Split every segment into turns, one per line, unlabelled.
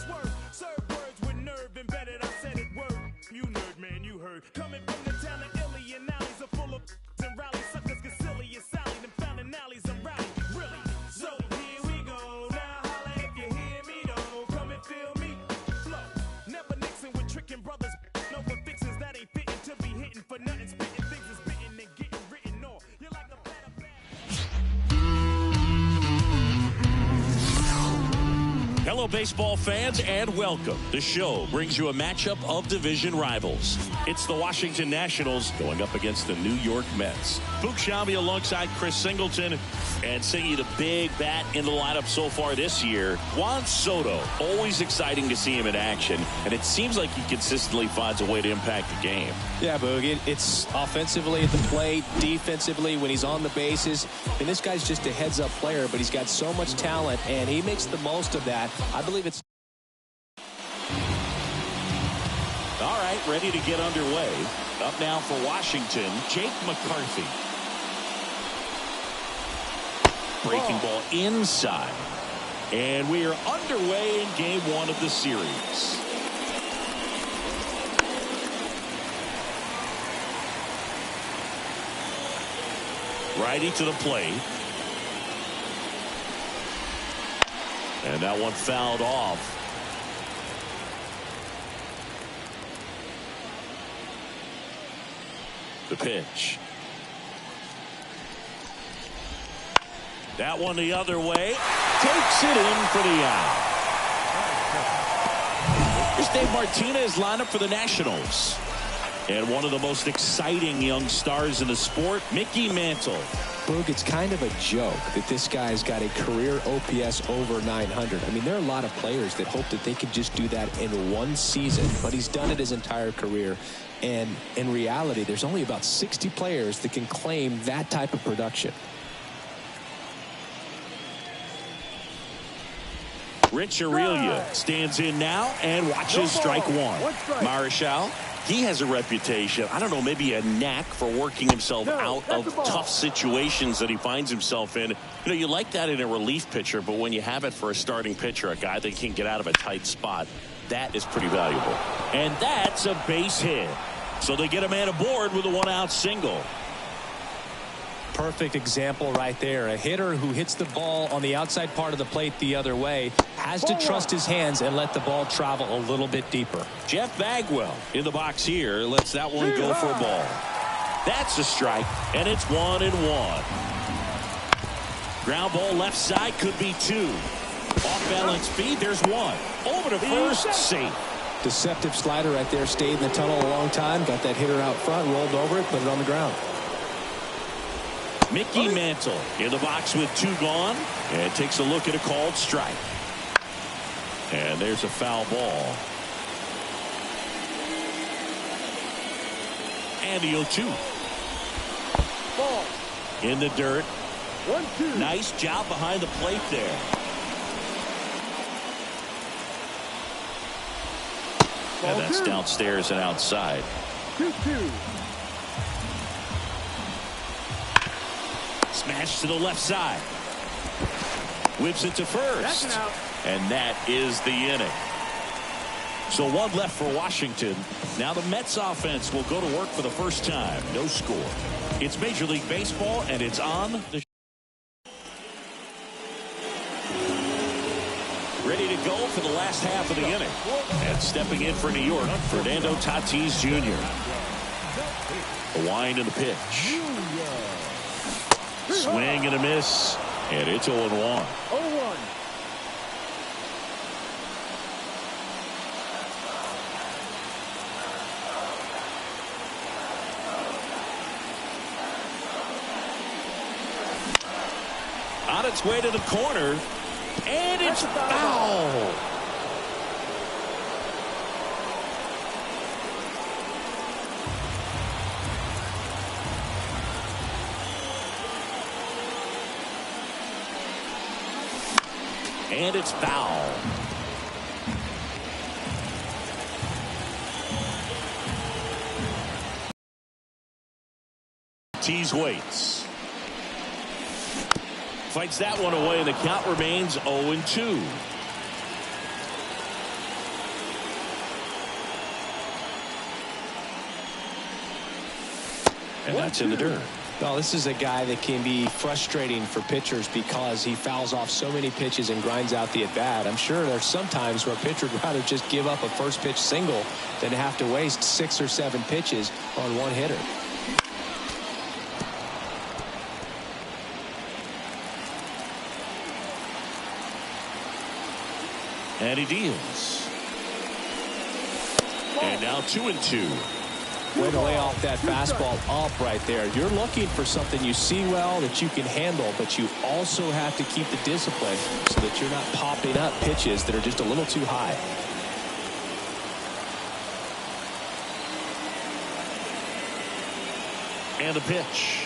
swerve. Serve words with nerve embedded. I said it word. You nerd, man, you heard. Coming from the town of Illy and alleys are full of and rally suckers get silly and Sally. Them found in alleys and rally. Really? So here we go. Now holla if you hear me though. Come and feel me. Flow. Never mixing with tricking brothers. No one fixes that ain't fitting to be hitting for nothing. Spitting things is bitten and getting written off. You're like a batter bag.
Hello, baseball fans, and welcome. The show brings you a matchup of division rivals. It's the Washington Nationals going up against the New York Mets. Boog Sciambi alongside Chris Singleton, and singing the big bat in the lineup so far this year, Juan Soto. Always exciting to see him in action, and it seems like he consistently finds a way to impact the game.
Yeah, Boog, it's offensively at the plate, defensively when he's on the bases. And this guy's just a heads-up player, but he's got so much talent, and he makes the most of that. I believe it's...
All right, ready to get underway. Up now for Washington, Jake McCarthy. Breaking ball inside. And we are underway in game one of the series. Righty to the plate. And that one fouled off. The pitch. That one the other way. Takes it in for the out. Here's Dave Martinez lineup for the Nationals. And one of the most exciting young stars in the sport, Mickey Mantle.
Boog, it's kind of a joke that this guy's got a career OPS over 900. I mean, there are a lot of players that hope that they could just do that in one season, but he's done it his entire career. And in reality, there's only about 60 players that can claim that type of production.
Rich Aurelia stands in now and watches strike one. Marichal, he has a reputation, I don't know, maybe a knack for working himself out of tough situations that he finds himself in. You know, you like that in a relief pitcher, but when you have it for a starting pitcher, a guy that can get out of a tight spot, that is pretty valuable. And that's a base hit. So they get a man aboard with a one-out single.
Perfect example right there. A hitter who hits the ball on the outside part of the plate the other way has to trust his hands and let the ball travel a little bit deeper.
Jeff Bagwell in the box here lets that one go for a ball. That's a strike, and it's 1-1. Ground ball left side, could be two. Off balance speed, there's one. Over to first, safe.
Deceptive slider right there, stayed in the tunnel a long time, got that hitter out front, rolled over it, put it on the ground.
Mickey Mantle in the box with two gone, and takes a look at a called strike. And there's a foul ball. And the 0-2.
Ball.
In the dirt.
1-2.
Nice job behind the plate there. And that's downstairs and outside.
2-2.
Smash to the left side. Whips it to first.
That's an out.
And that is the inning. So one left for Washington. Now the Mets offense will go to work for the first time. No score. It's Major League Baseball, and it's on the... Ready to go for the last half of the inning. And stepping in for New York, Fernando Tatis Jr. The wind and the pitch. Swing and a miss, and it's 0-1.
0-1.
On its way to the corner, and it's foul. And it's foul. Tees waits. Fights that one away, and the count remains 0-2. And that's in the dirt.
Well, this is a guy that can be frustrating for pitchers because he fouls off so many pitches and grinds out the at-bat. I'm sure there's some times where a pitcher would rather just give up a first pitch single than have to waste 6 or 7 pitches on one hitter.
And he deals. And now 2-2.
Way to lay off that fastball up right there. You're looking for something you see well that you can handle, but you also have to keep the discipline so that you're not popping up pitches that are just a little too high.
And the pitch.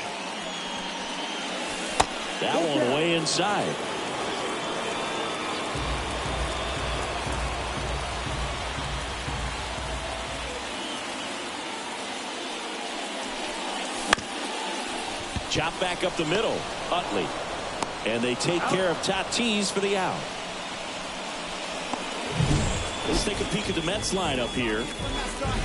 That one way inside. Chop back up the middle. Utley. And they take care of Tatis for the out. Let's take a peek at the Mets lineup here.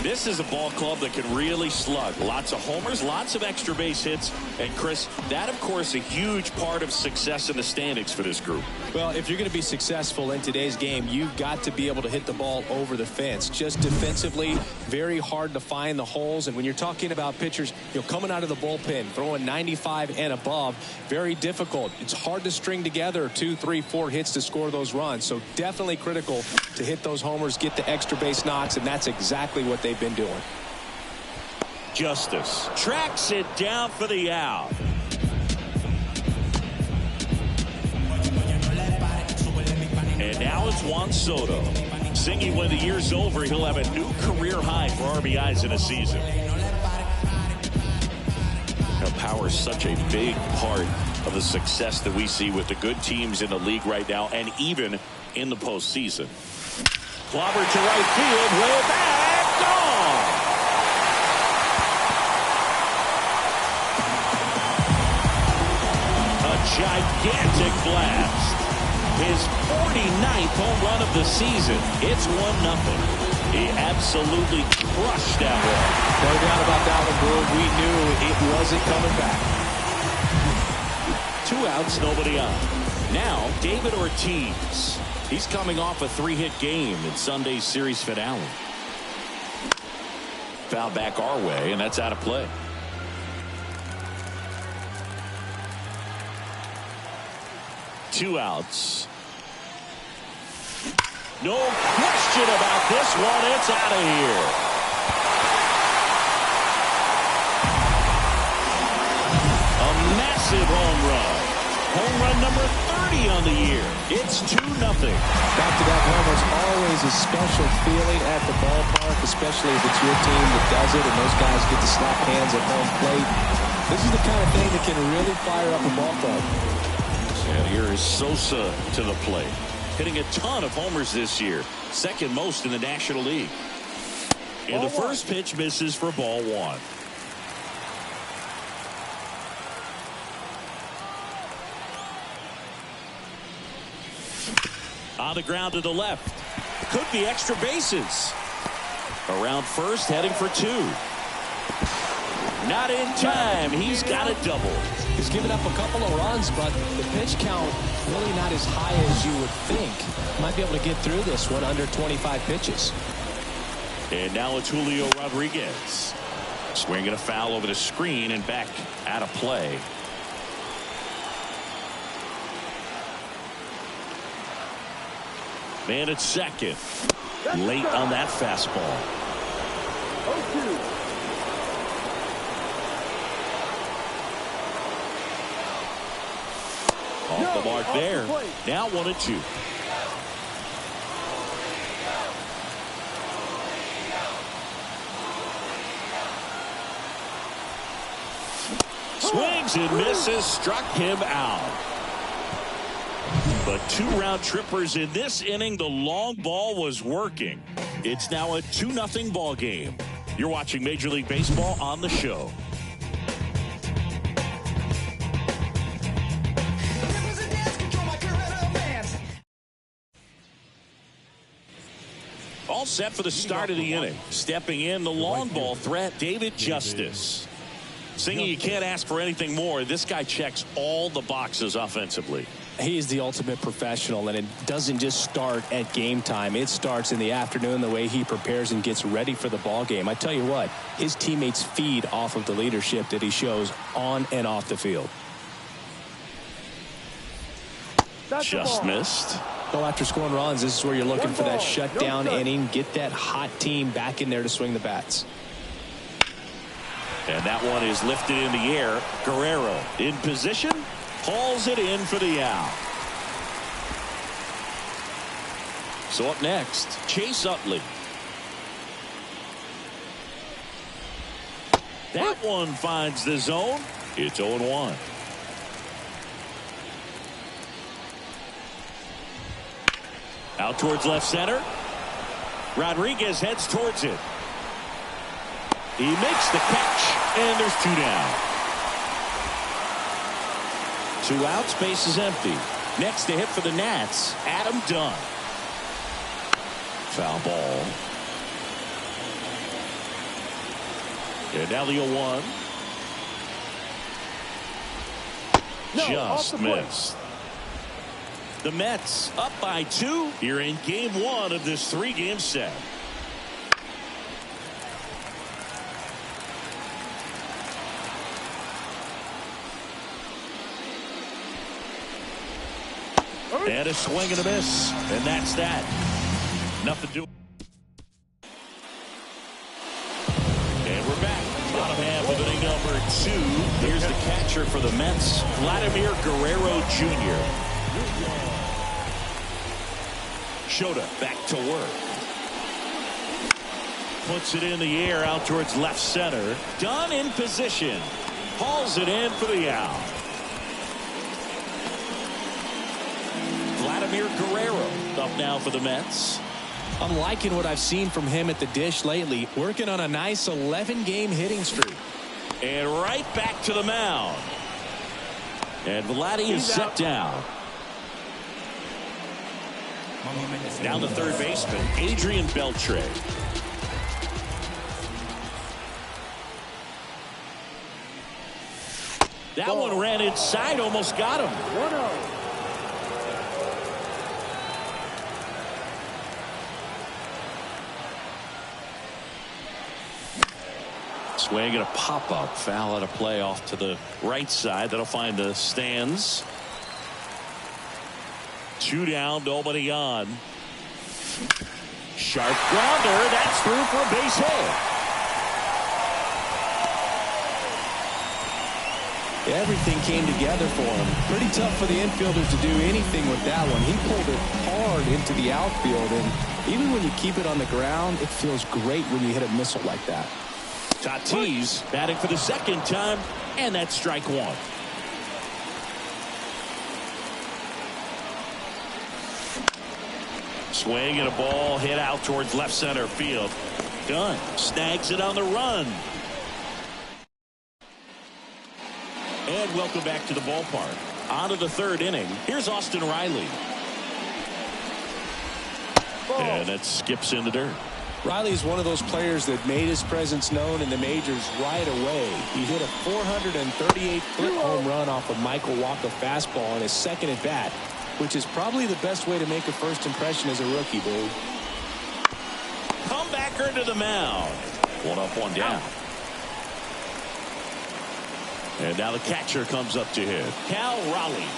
This is a ball club that can really slug. Lots of homers, lots of extra base hits. And Chris, that of course a huge part of success in the standings for this group.
Well, if you're going to be successful in today's game, you've got to be able to hit the ball over the fence. Just defensively, very hard to find the holes. And when you're talking about pitchers, coming out of the bullpen, throwing 95 and above, very difficult. It's hard to string together 2, 3, 4 hits to score those runs. So definitely critical to hit those homers, get the extra base knocks, and that's exactly what they've been doing.
Justice tracks it down for the out. And now it's Juan Soto. Singing when the year's over, he'll have a new career high for RBIs in a season. Power is such a big part of the success that we see with the good teams in the league right now and even in the postseason. Clobber to right field, way back, gone! A gigantic blast. His 49th home run of the season. It's 1-0. He absolutely crushed that one.
No doubt about that one, Brew. We knew it wasn't coming back.
2 outs, nobody on. Now, David Ortiz. He's coming off a 3-hit game in Sunday's series finale. Foul back our way, and that's out of play. Two outs. No question about this one. It's out of here. A massive home run. Home run number 30 on the year. It's 2-0.
Back-to-back homers, always a special feeling at the ballpark, especially if it's your team that does it and those guys get to slap hands at home plate. This is the kind of thing that can really fire up a ball club.
And here is Sosa to the plate. Hitting a ton of homers this year. Second most in the National League. And the first pitch misses for ball 1. On the ground to the left. Could be extra bases. Around first, heading for 2. Not in time. He's got a double.
He's given up a couple of runs, but the pitch count really not as high as you would think. Might be able to get through this one under 25 pitches.
And now it's Julio Rodriguez. Swinging a foul over the screen and back out of play. Man at second. Late on that fastball.
0-2.
Off the mark there. Now 1-2. Swings and misses. Struck him out. But 2 round trippers in this inning. The long ball was working. It's now a 2-0 ball game. You're watching Major League Baseball on the show. All set for the start of the inning. Stepping in, the long ball threat, David Justice. Singy, you can't ask for anything more. This guy checks all the boxes offensively.
He is the ultimate professional, and it doesn't just start at game time. It starts in the afternoon, the way he prepares and gets ready for the ball game. I tell you what, his teammates feed off of the leadership that he shows on and off the field.
Just missed.
Well, after scoring runs, this is where you're looking for that shutdown inning. Get that hot team back in there to swing the bats.
And that one is lifted in the air. Guerrero in position. Hauls it in for the out. So up next, Chase Utley. That one finds the zone. It's 0-1. Out towards left center. Rodriguez heads towards it. He makes the catch, and there's 2 down. 2 outs, base is empty. Next to hit for the Nats, Adam Dunn. Foul ball. And now the 0-1. Just missed. The Mets up by 2 here in game 1 of this 3-game set. And a swing and a miss. And that's that. Nothing to do. And we're back. Bottom half of inning number 2. Here's the catcher for the Mets, Vladimir Guerrero Jr. Shota back to work. Puts it in the air out towards left center. Dunn in position. Hauls it in for the out. Vladimir Guerrero up now for the Mets.
I'm liking what I've seen from him at the dish lately. Working on a nice 11-game hitting streak.
And right back to the mound. And Vladdy is set down. Down the third baseman, Adrian Beltre. That one ran inside, almost got him.
1-0.
Swing and a pop-up. Foul out of play off to the right side. That'll find the stands. 2 down, nobody on. Sharp grounder. That's through for a base hit.
Everything came together for him. Pretty tough for the infielders to do anything with that one. He pulled it hard into the outfield, and even when you keep it on the ground, it feels great when you hit a missile like that.
Tatis batting for the 2nd time, and that's strike 1. Swing and a ball hit out towards left center field. Dunn snags it on the run. And welcome back to the ballpark. On to the 3rd inning. Here's Austin Riley. And it skips in the dirt.
Riley's one of those players that made his presence known in the majors right away. He hit a 438-foot home run off of Michael Walker fastball on his 2nd at bat, which is probably the best way to make a first impression as a rookie, dude.
Comebacker to the mound. 1 up, 1 down. And now the catcher comes up to hit. Cal Raleigh.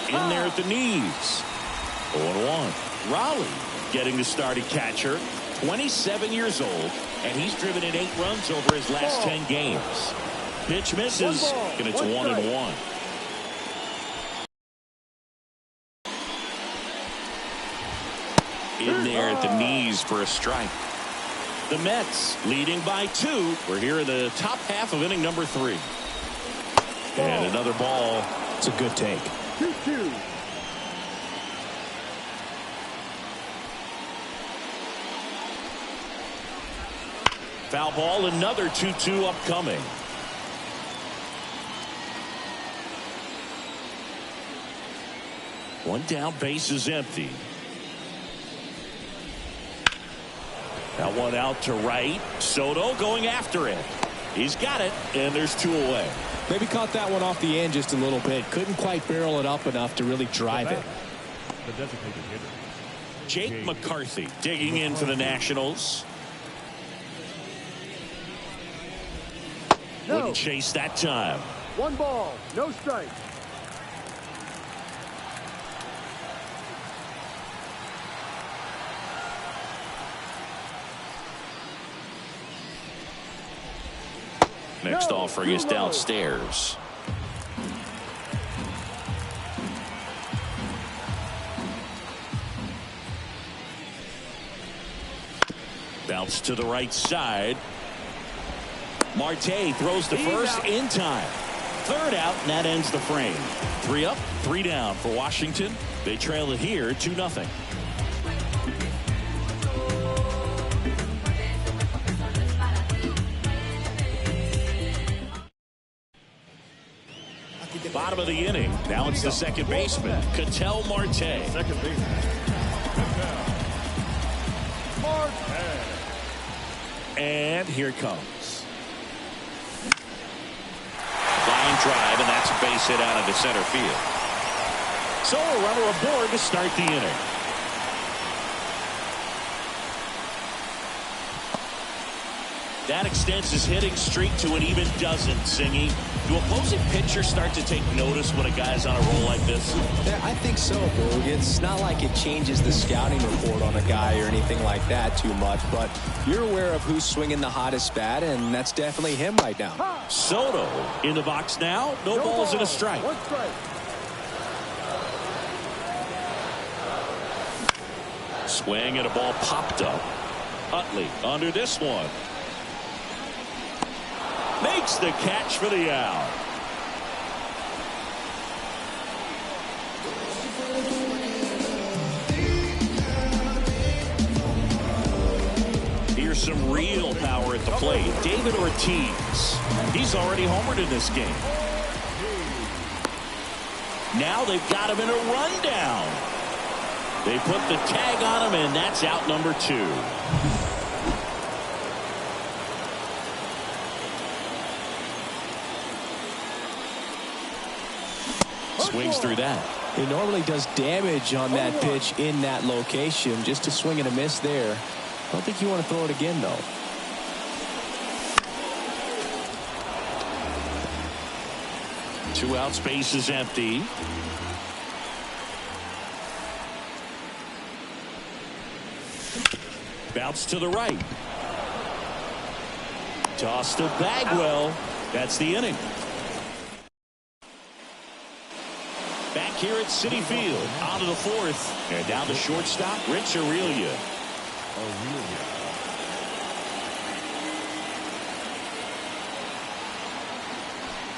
In there at the knees. 0-1. Raleigh getting the start at catcher. 27 years old, and he's driven in 8 runs over his last 10 games. Pitch misses, and it's 1-1. In there at the knees for a strike. The Mets leading by 2. We're here in the top half of inning number 3. And another ball.
It's a good take.
2-2.
Foul ball, another 2-2 upcoming. One down, base is empty. That one out to right. Soto going after it. He's got it, and there's 2 away.
Maybe caught that one off the end just a little bit. Couldn't quite barrel it up enough to really drive it.
The designated hitter.
Jake McCarthy digging in for the Nationals.
No.
Wouldn't chase that time.
1 ball, no strike.
Next
No,
offering is
2 low.
downstairs. Bounce to the right side. Marte throws to first in time. 3rd out, and that ends the frame. 3 up, 3 down for Washington. They trail it here 2-0. Bottom of the inning. Now it's the second baseman, Ketel Marte.
Second baseman.
And here it comes. Line drive, and that's a base hit out into center field. So a runner aboard to start the inning. That extends his hitting streak to an even dozen, Singy. Do opposing pitchers start to take notice when a guy's on a roll like this?
Yeah, I think so, Boog. It's not like it changes the scouting report on a guy or anything like that too much, but you're aware of who's swinging the hottest bat, and that's definitely him right now.
Soto in the box now. No balls and a strike.
1 strike.
Swing and a ball popped up. Utley under this one. Makes the catch for the out. Here's some real power at the plate. David Ortiz. He's already homered in this game. Now they've got him in a rundown. They put the tag on him, and that's out number 2. Swings through that.
He normally does damage on that pitch in that location. Just a swing and a miss there. I don't think you want to throw it again, though.
Two out, space is empty. Bounce to the right. Toss to Bagwell. That's the inning. Back here at Citi Field, on to the 4th, and down to shortstop, Rich Aurelia.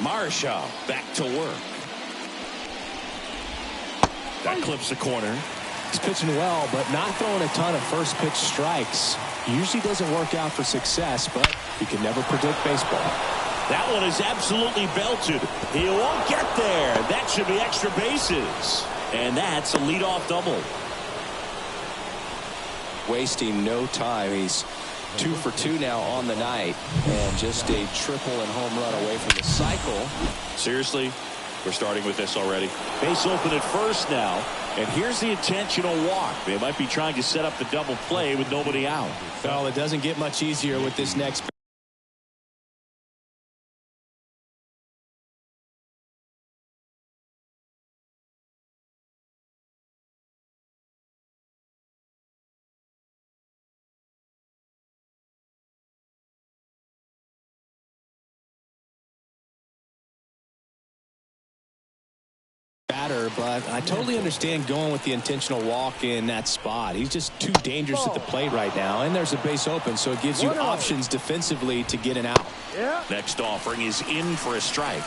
Marshall back to work. That clips the corner.
He's pitching well, but not throwing a ton of first pitch strikes. Usually doesn't work out for success, but you can never predict baseball.
That one is absolutely belted. He won't get there. That should be extra bases. And that's a leadoff double.
Wasting no time. He's 2 for 2 now on the night, and just a triple and home run away from the cycle.
Seriously, we're starting with this already. Base open at first now, and here's the intentional walk. They might be trying to set up the double play with nobody out.
Well, it doesn't get much easier with this next. But I totally understand going with the intentional walk in that spot. He's just too dangerous at the plate right now, and there's a base open, so it gives you options defensively to get an out.
Yeah.
Next offering is in for a strike.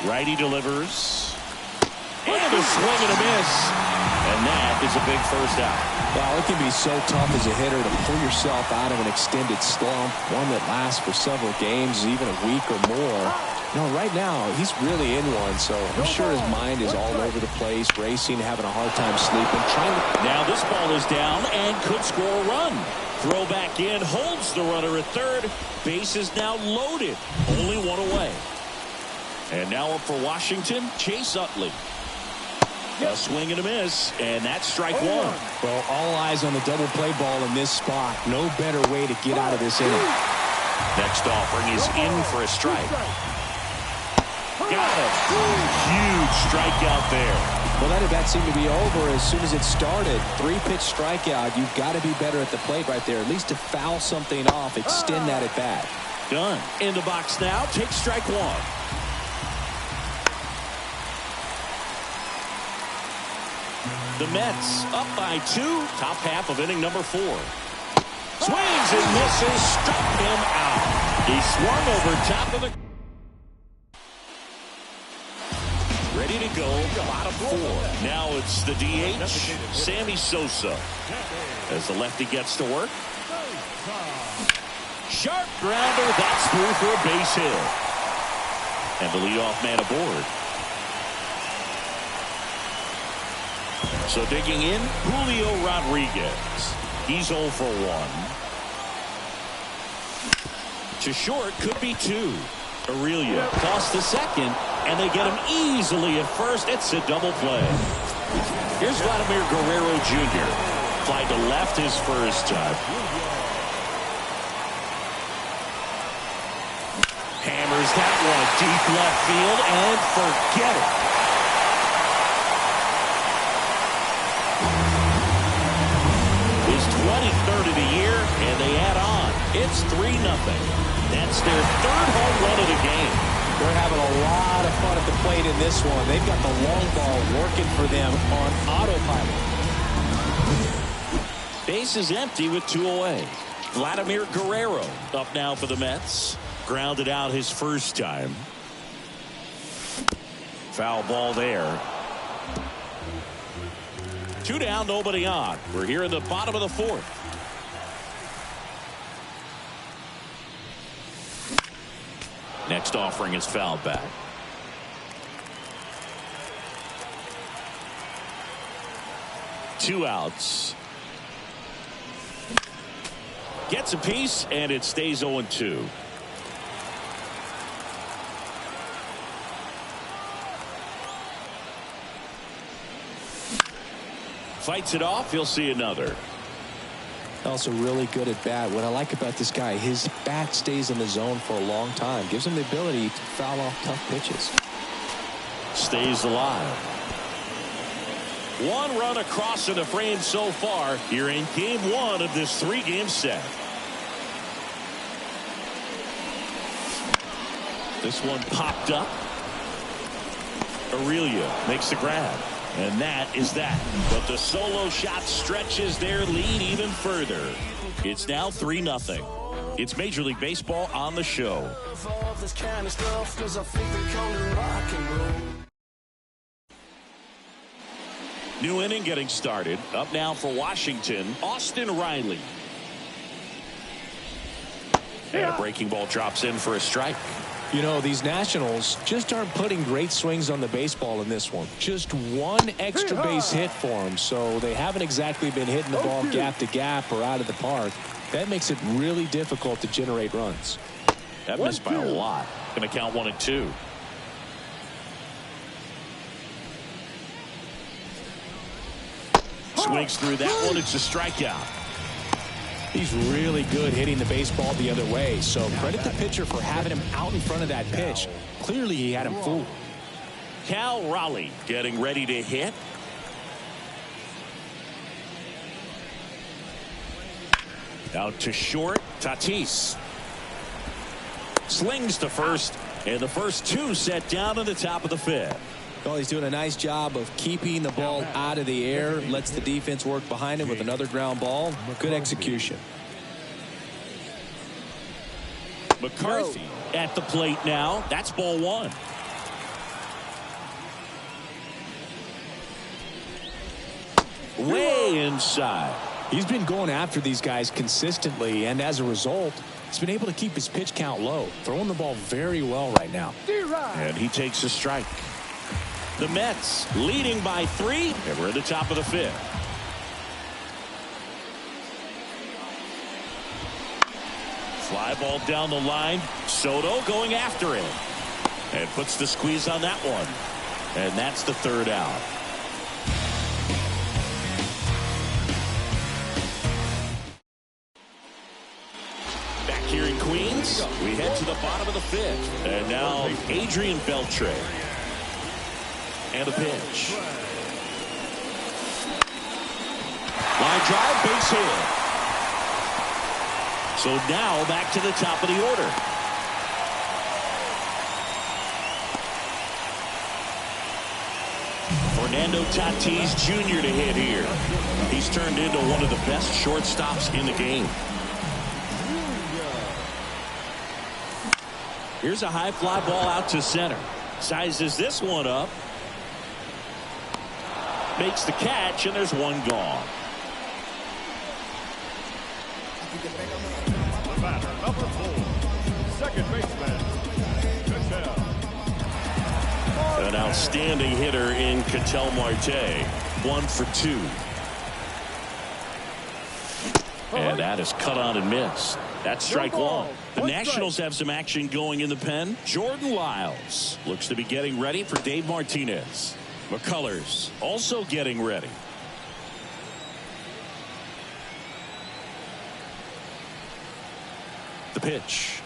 Righty delivers. And a swing and a miss. And that is a big first out.
Well, it can be so tough as a hitter to pull yourself out of an extended slump, one that lasts for several games, even a week or more. No, right now, he's really in one, so I'm sure his mind is all over the place, racing, having a hard time sleeping, trying to...
Now this ball is down and could score a run. Throw back in, holds the runner at third. Base is now loaded, only one away. And now up for Washington, Chase Utley. A swing and a miss, and that's strike one.
Well, all eyes on the double play ball in this spot. No better way to get out of this inning.
Next offering is in for a strike. Got it. Huge strikeout there.
Well, that at-bat seemed to be over as soon as it started. 3-pitch strikeout. You've got to be better at the plate right there, at least to foul something off, extend that at-bat.
Done. In the box now, take strike one. The Mets up by 2, top half of inning number 4. Swings and misses, struck him out. He swung over top of the... Ready to go, bottom 4. Now it's the DH, Sammy Sosa. As the lefty gets to work. Sharp grounder, that's through for a base hit. And the leadoff man aboard. So digging in, Julio Rodriguez. He's 0 for 1. To short, could be 2. Aurelia tossed to second, and they get him easily at first. It's a double play. Here's Vladimir Guerrero Jr. Fly to left his first time. Hammers that one deep left field, and forget it. His 23rd of the year, and they add on. It's 3-0. That's their 3rd home run of the game.
They're having a lot of fun at the plate in this one. They've got the long ball working for them on autopilot.
Base is empty with 2 away. Vladimir Guerrero up now for the Mets. Grounded out his first time. Foul ball there. 2 down, nobody on. We're here in the bottom of the 4th. Next offering is fouled back. Two outs. Gets a piece, and it stays 0-2. Fights it off. He'll see another.
Also really good at bat. What I like about this guy, his bat stays in the zone for a long time. Gives him the ability to foul off tough pitches.
Stays alive. 1 run across in the frame so far here in game 1 of this 3-game set. This one popped up. Aurelia makes the grab. And that is that. But the solo shot stretches their lead even further. It's now 3-0. It's Major League Baseball on the show. New inning getting started. Up now for Washington, Austin Riley. And a breaking ball drops in for a strike.
You know, these Nationals just aren't putting great swings on the baseball in this one. Just 1 extra base hit for them, so they haven't exactly been hitting the ball gap to gap or out of the park. That makes it really difficult to generate runs.
That missed by a lot. Going to count 1-2. Swings through that one. It's a strikeout.
He's really good hitting the baseball the other way, so credit the pitcher for having him out in front of that pitch. Clearly he had him fooled.
Cal Raleigh getting ready to hit. Out to short, Tatis. Slings to first, and the first 2 set down at the top of the 5th.
Well, he's doing a nice job of keeping the ball out of the air. Lets the defense work behind him with another ground ball. Good execution.
McCarthy at the plate now. That's ball 1. Way inside.
He's been going after these guys consistently, and as a result, He's been able to keep his pitch count low, throwing the ball very well right now.
And he takes a strike. The Mets leading by 3, and we're at the top of the 5th. Fly ball down the line. Soto going after it. And puts the squeeze on that one. And that's the 3rd out. Back here in Queens, we head to the bottom of the 5th. And now Adrian Beltre. And a pitch. Line drive, base hit. So now back to the top of the order. Fernando Tatis Jr. to hit here. He's turned into one of the best shortstops in the game. Here's a high fly ball out to center. Sizes this one up. Makes the catch, and there's one gone.
The batter, number 4, second baseman, Ketel.
An outstanding hitter in Ketel Marte. 1 for 2. And that is cut on and missed. That's strike 1. The Nationals have some action going in the pen. Jordan Lyles looks to be getting ready for Dave Martinez. McCullers also getting ready. The pitch.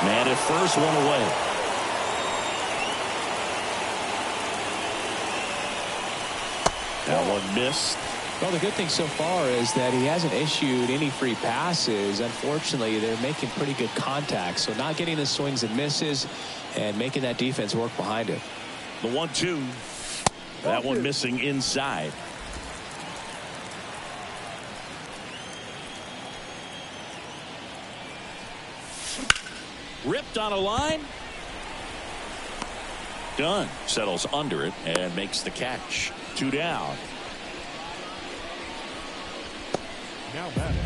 Man at first, one away. That one missed.
Well, the good thing so far is that he hasn't issued any free passes. Unfortunately, they're making pretty good contact, so not getting the swings and misses and making that defense work behind it.
The 1-2. That one missing inside. Ripped on a line. Dunn settles under it and makes the catch. 2 down.
Now batting,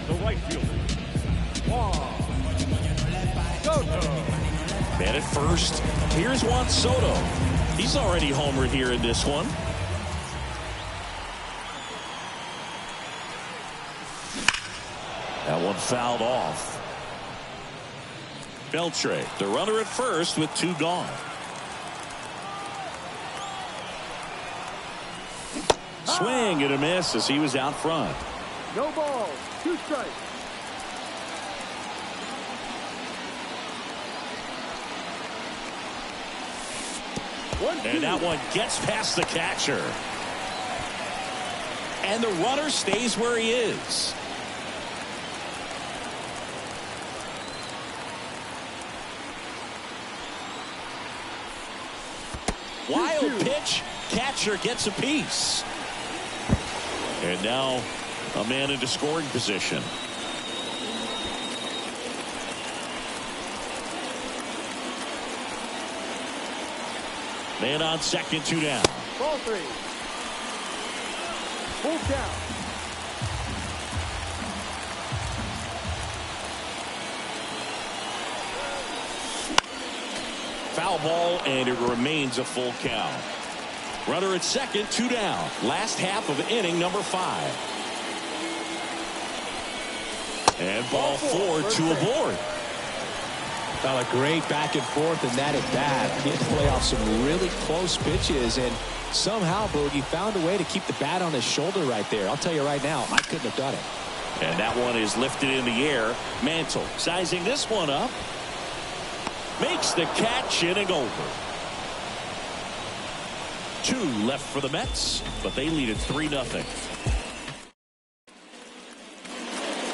the right fielder, Juan Soto.
Man at first. Here's Juan Soto. He's already homered here in this one. That one fouled off. Beltre, the runner at first with 2 gone. Swing and a miss as he was out front.
No balls, 2 strikes.
And that one gets past the catcher. And the runner stays where he is. Wild pitch. Catcher gets a piece. And now a man into scoring position. Man on second, 2 down.
Ball 3. Full count.
Foul ball, and it remains a full count. Runner at second, 2 down. Last half of inning number 5. And ball 4, 2 aboard.
Well, a great back and forth in that at bat. He had to play off some really close pitches, and somehow Boogie found a way to keep the bat on his shoulder right there. I'll tell you right now, I couldn't have done it.
And that one is lifted in the air. Mantle sizing this one up. Makes the catch, inning over. 2 left for the Mets, but they lead at 3-0.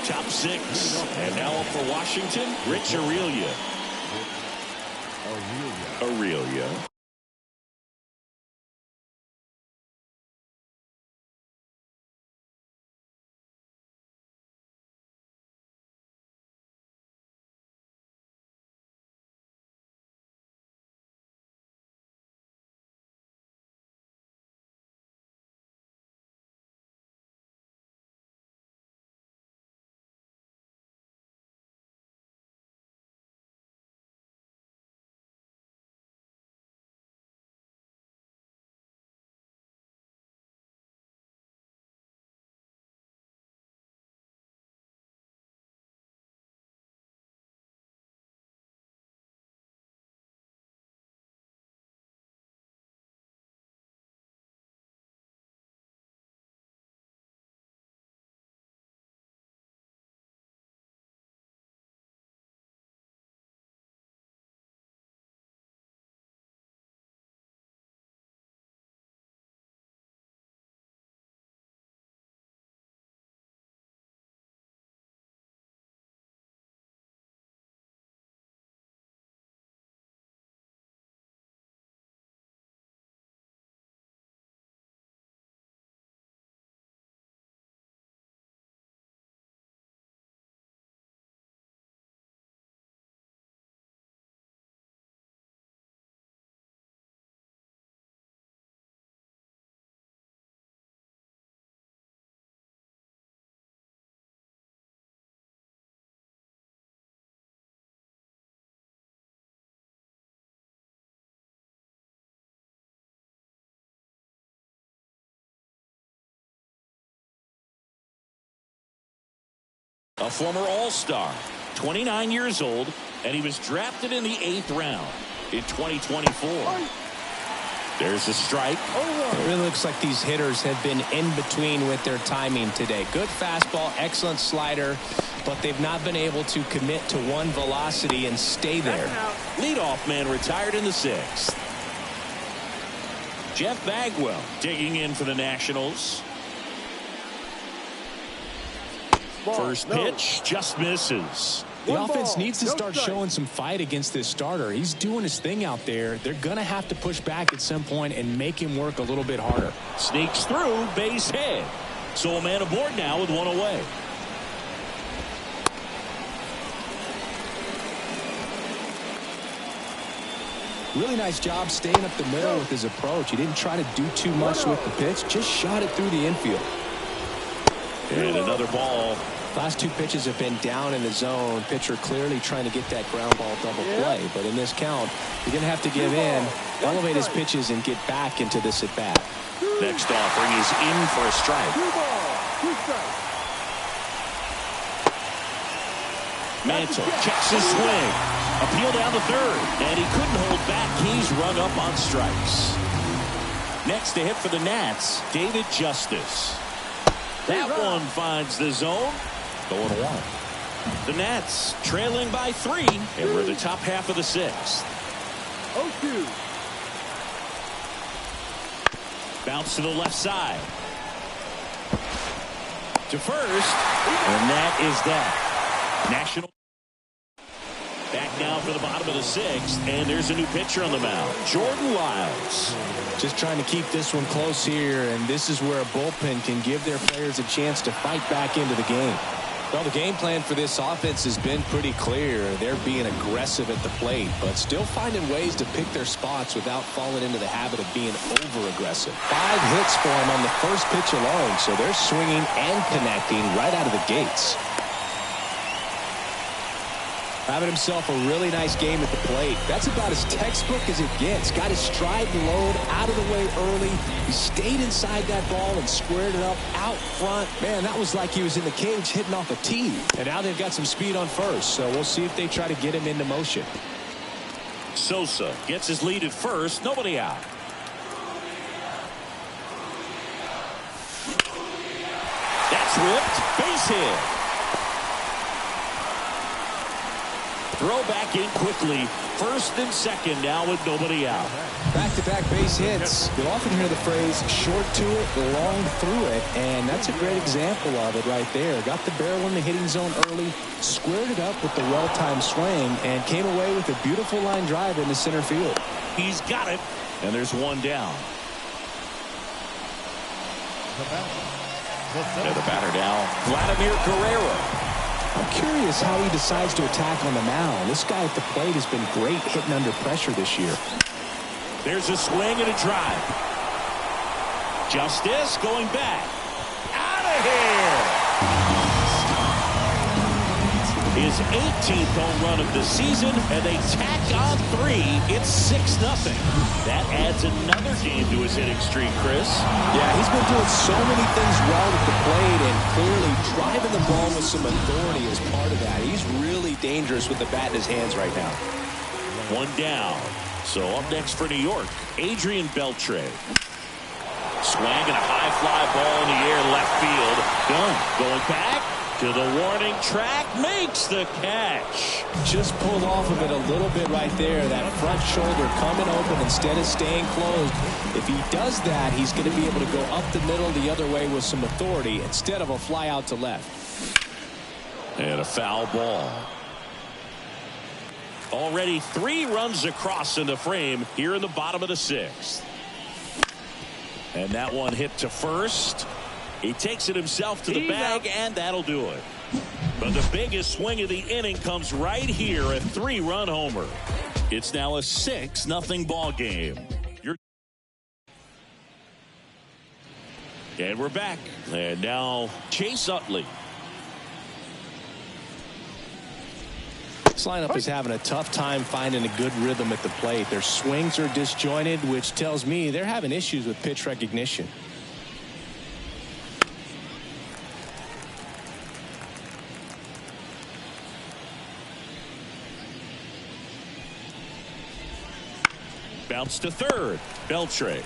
Top 6, and now up for Washington, Rich Aurelia. Aurelia. A former All-Star, 29 years old, and he was drafted in the 8th round in 2024. There's a strike.
It really looks like these hitters have been in between with their timing today. Good fastball, excellent slider, but they've not been able to commit to one velocity and stay there.
Leadoff man retired in the 6th. Jeff Bagwell digging in for the Nationals. First pitch just misses.
The offense needs to start showing some fight against this starter. He's doing his thing out there. They're going to have to push back at some point and make him work a little bit harder.
Sneaks through, base hit. So a man aboard now with one away.
Really nice job staying up the middle with his approach. He didn't try to do too much with the pitch, just shot it through the infield.
And another ball.
Last 2 pitches have been down in the zone. Pitcher clearly trying to get that ground ball double play. But in this count, you're going to have to give in, elevate his pitches, and get back into this at bat.
Next offering is in for a strike. Mantle checks his swing. Appeal down to third. And he couldn't hold back. He's rung up on strikes. Next to hit for the Nats, David Justice. That one finds the zone. Going 1. The Nats trailing by 3, and we're in the top half of the 6th.
0-2.
Bounce to the left side. To first, and that is that. National. Back now for the bottom of the 6th, and there's a new pitcher on the mound, Jordan Lyles.
Just trying to keep this one close here, and this is where a bullpen can give their players a chance to fight back into the game. Well, the game plan for this offense has been pretty clear. They're being aggressive at the plate, but still finding ways to pick their spots without falling into the habit of being over-aggressive. 5 hits for him on the first pitch alone, so they're swinging and connecting right out of the gates. Having himself a really nice game at the plate. That's about as textbook as it gets. Got his stride and load out of the way early. He stayed inside that ball and squared it up out front. Man, that was like he was in the cage hitting off a tee. And now they've got some speed on first, so we'll see if they try to get him into motion.
Sosa gets his lead at first. Nobody out. That's whipped. Base hit. Throw back in quickly. First and second now with nobody out.
Back-to-back base hits. You'll often hear the phrase short to it, long through it, and that's a great example of it right there. Got the barrel in the hitting zone early, squared it up with the well-timed swing, and came away with a beautiful line drive in the center field.
He's got it, and there's one down. And the batter now, Vladimir Guerrero.
I'm curious how he decides to attack on the mound. This guy at the plate has been great hitting under pressure this year.
There's a swing and a drive. Justice going back. Out of here! His 18th home run of the season, and they tack on 3. It's 6-0. That adds another game to his hitting streak, Chris.
Yeah, he's been doing so many things well at the plate and clearly driving the ball with some authority as part of that. He's really dangerous with the bat in his hands right now.
One down. So up next for New York, Adrian Beltre. Swang and a high fly ball in the air left field. Done. Going back to the warning track, makes the catch.
Just pulled off of it a little bit right there. That front shoulder coming open instead of staying closed. If he does that, he's going to be able to go up the middle the other way with some authority instead of a fly out to left.
And a foul ball. Already 3 runs across in the frame here in the bottom of the 6th. And that one hit to first. He takes it himself to the bag, and that'll do it. But the biggest swing of the inning comes right here, a 3-run homer. It's now a 6-0 ball game. And we're back. And now Chase Utley.
This lineup is having a tough time finding a good rhythm at the plate. Their swings are disjointed, which tells me they're having issues with pitch recognition.
Bounce to third. Beltre.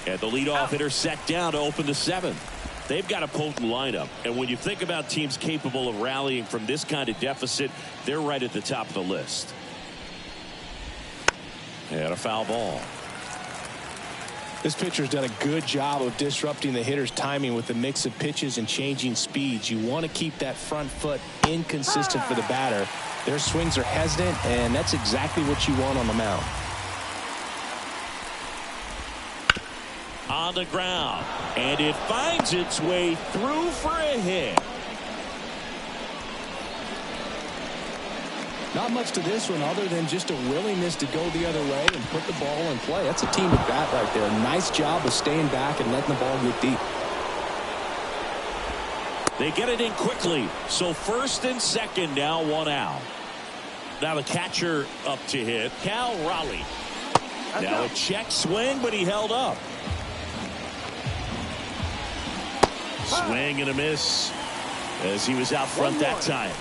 And the leadoff hitter set down to open the seventh. They've got a potent lineup. And when you think about teams capable of rallying from this kind of deficit, they're right at the top of the list. And a foul ball.
This pitcher's done a good job of disrupting the hitter's timing with the mix of pitches and changing speeds. You want to keep that front foot inconsistent for the batter. Their swings are hesitant, and that's exactly what you want on the mound.
On the ground, and it finds its way through for a hit.
Not much to this one other than just a willingness to go the other way and put the ball in play. That's a team at bat right there. Nice job of staying back and letting the ball get deep.
They get it in quickly. So first and second, now one out. Now the catcher up to hit, Cal Raleigh. Now a check swing, but he held up. Swing and a miss as he was out front that time.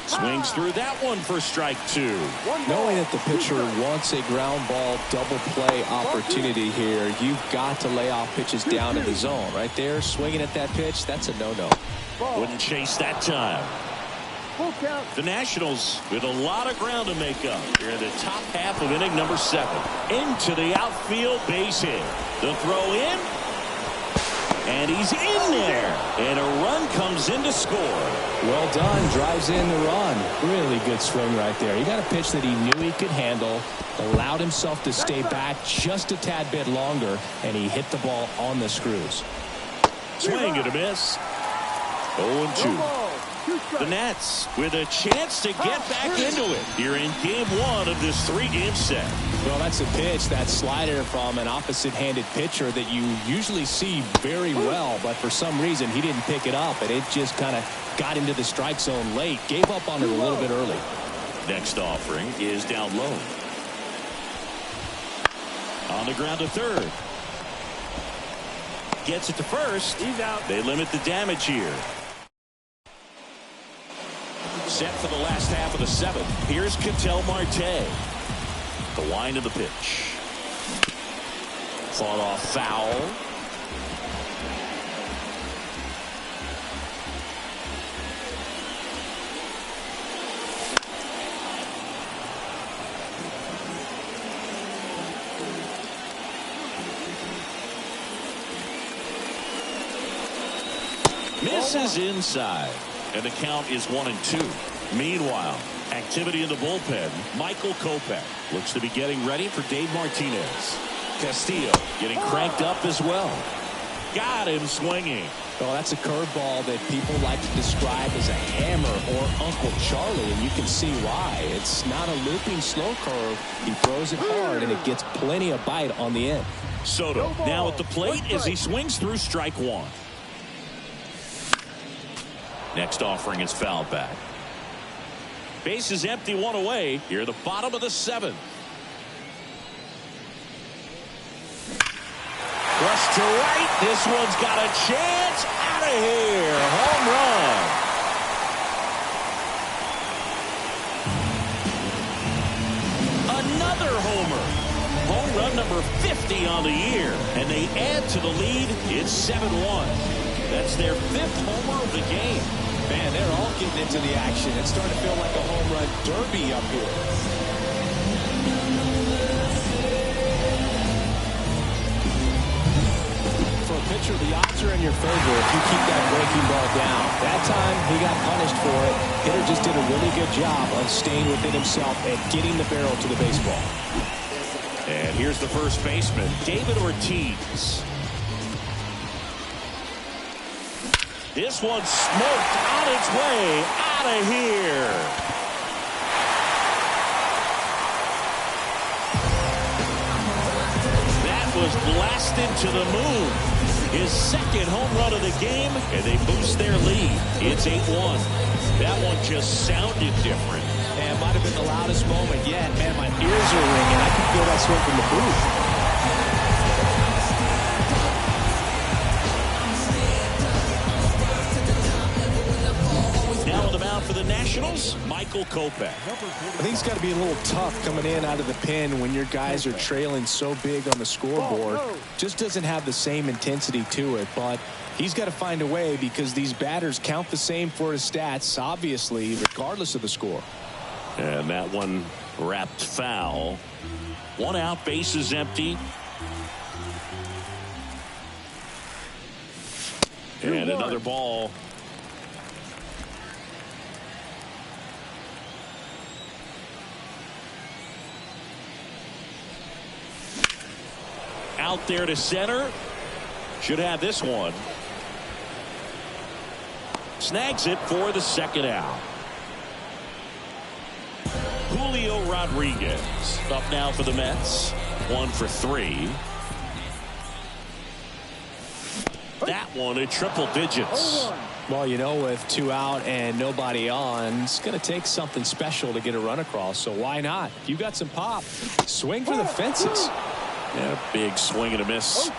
Swings through that one for strike two.
Knowing that the pitcher wants a ground ball double play opportunity here, you've got to lay off pitches down in the zone. Right there, swinging at that pitch, that's a no-no.
Wouldn't chase that time. The Nationals with a lot of ground to make up. They're in the top half of inning number 7. Into the outfield, base hit. The throw in. And he's in there. And a run comes in to score.
Well done. Drives in the run. Really good swing right there. He got a pitch that he knew he could handle. Allowed himself to stay back just a tad bit longer. And he hit the ball on the screws.
Swing and a miss. 0-2. The Nats with a chance to get back into it here in game 1 of this 3-game set.
Well, that's a pitch, that slider from an opposite-handed pitcher that you usually see very well, but for some reason he didn't pick it up, and it just kind of got into the strike zone late. Gave up on it a little bit early.
Next offering is down low. On the ground to third. Gets it to first. He's out. They limit the damage here. Set for the last half of the 7th. Here's Ketel Marte. The line of the pitch. Fought off foul. Misses inside. And the count is 1-2. Meanwhile, activity in the bullpen. Michael Kopech looks to be getting ready for Dave Martinez. Castillo getting cranked up as well. Got him swinging.
Well, that's a curveball that people like to describe as a hammer or Uncle Charlie, and you can see why. It's not a looping slow curve. He throws it hard, and it gets plenty of bite on the end.
Soto now at the plate as he swings through strike 1. Next offering is fouled back. Base is empty, 1 away. Here, the bottom of the 7th. Rush to right. This one's got a chance. Out of here. Home run. Another homer. Home run number 50 on the year. And they add to the lead. It's 7-1. That's their 5th homer of the game.
Man, they're all getting into the action. It's starting to feel like a home run derby up here. For a pitcher, the odds are in your favor if you keep that breaking ball down. That time, he got punished for it. Hitter just did a really good job of staying within himself and getting the barrel to the baseball.
And here's the first baseman, David Ortiz. This one's smoked on its way out of here. That was blasted to the moon. His 2nd home run of the game, and they boost their lead. It's 8-1. That one just sounded different.
And it might have been the loudest moment yet. Man, my ears are ringing. I can feel that swing from the booth.
For the Nationals, Mets, Michael Kopech.
I think it's got to be a little tough coming in out of the pen when your guys are trailing so big on the scoreboard. Just doesn't have the same intensity to it, but he's got to find a way because these batters count the same for his stats, obviously, regardless of the score.
And that one wrapped foul. 1 out, bases empty. And another ball. Out there to center. Should have this one. Snags it for the 2nd out. Julio Rodriguez up now for the Mets. 1 for 3. That one in triple digits.
Well, you know, with 2 out and nobody on, it's going to take something special to get a run across. So why not? If you got some pop, swing for the fences.
Yeah, big swing and a miss.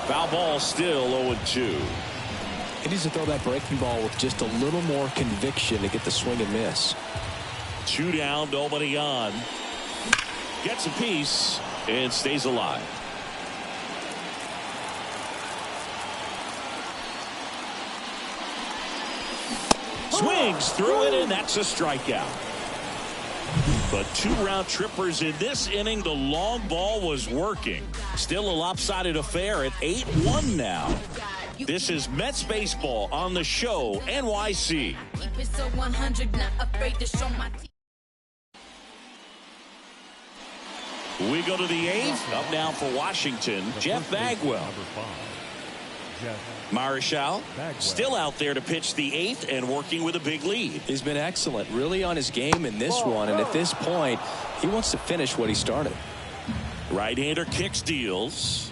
Foul ball, still 0-2.
He needs to throw that breaking ball with just a little more conviction to get the swing and miss.
2 down, nobody on. Gets a piece and stays alive. Swings through it, and that's a strikeout. But 2 round trippers in this inning. The long ball was working. Still a lopsided affair at 8-1 now. This is Mets baseball on the show, NYC. We go to the 8th. Up now for Washington, Jeff Bagwell. Marichal still out there to pitch the 8th and working with a big lead.
He's been excellent, really on his game in this one, and at this point he wants to finish what he started.
Right-hander kicks, deals.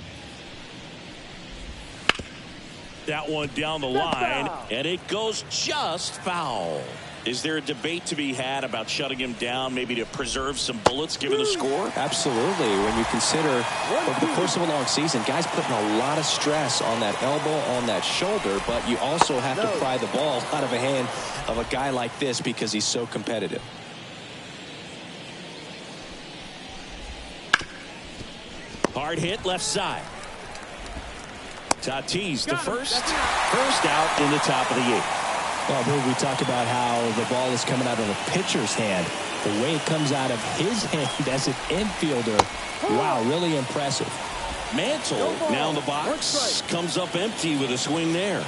That one down the line, and it goes just foul. Is there a debate to be had about shutting him down, maybe to preserve some bullets given the score?
Absolutely. When you consider over the course of a long season, guys putting a lot of stress on that elbow, on that shoulder, but you also have to pry the ball out of the hand of a guy like this because he's so competitive.
Hard hit left side. Tatis to first out in the top of the 8th.
Well, we talk about how the ball is coming out of a pitcher's hand. The way it comes out of his hand as an infielder, wow, really impressive.
Mantle now in the box, comes up empty with a swing there.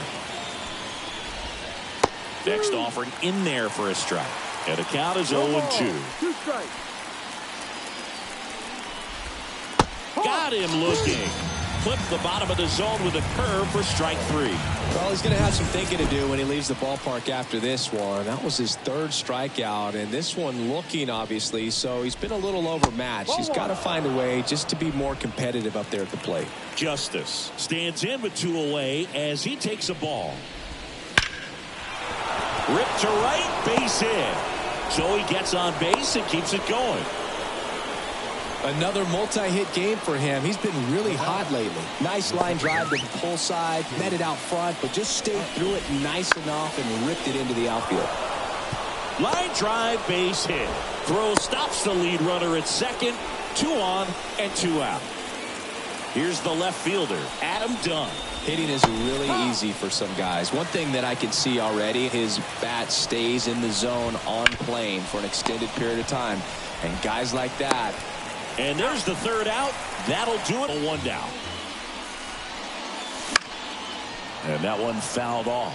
Next offering in there for a strike. And the count is 0-2. Got him looking. Flipped the bottom of the zone with a curve for strike 3.
Well, he's going to have some thinking to do when he leaves the ballpark after this one. That was his 3rd strikeout, and this one looking, obviously, so he's been a little overmatched. He's got to find a way just to be more competitive up there at the plate.
Justice stands in with 2 away as he takes a ball. Ripped to right, base hit. So he gets on base and keeps it going.
Another multi-hit game for him. He's been really hot lately. Nice line drive to the pull side, met it out front, but just stayed through it nice enough and ripped it into the outfield.
Line drive, base hit. Throw stops the lead runner at second. 2 on and 2 out. Here's the left fielder, Adam Dunn.
Hitting is really easy for some guys. One thing that I can see already, his bat stays in the zone on plane for an extended period of time. And guys like that.
And there's the 3rd out. That'll do it. 1 down. And that one fouled off.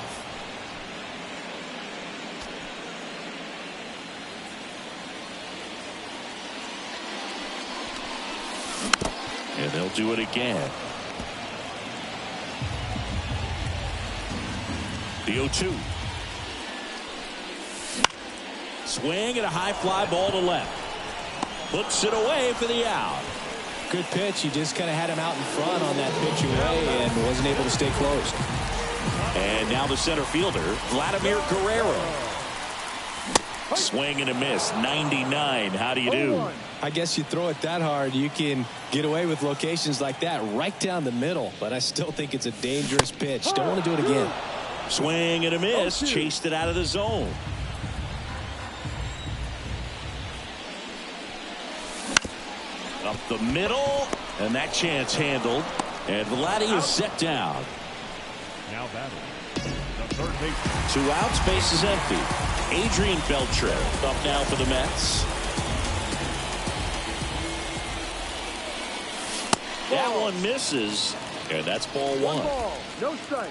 And they'll do it again. The 0-2. Swing and a high fly ball to left. Puts it away for the out.
Good pitch. He just kind of had him out in front on that pitch away and wasn't able to stay closed.
And now the center fielder, Vladimir Guerrero. Swing and a miss. 99. How do you do?
I guess you throw it that hard, you can get away with locations like that right down the middle. But I still think it's a dangerous pitch. Don't want to do it again.
Swing and a miss. Chased it out of the zone. Up the middle. And that chance handled. And Vladdy is set down.
Now batting. The third baseman.
2 outs. Base is empty. Adrian Beltre up now for the Mets. That one misses, and that's ball 1.
Ball, no strike.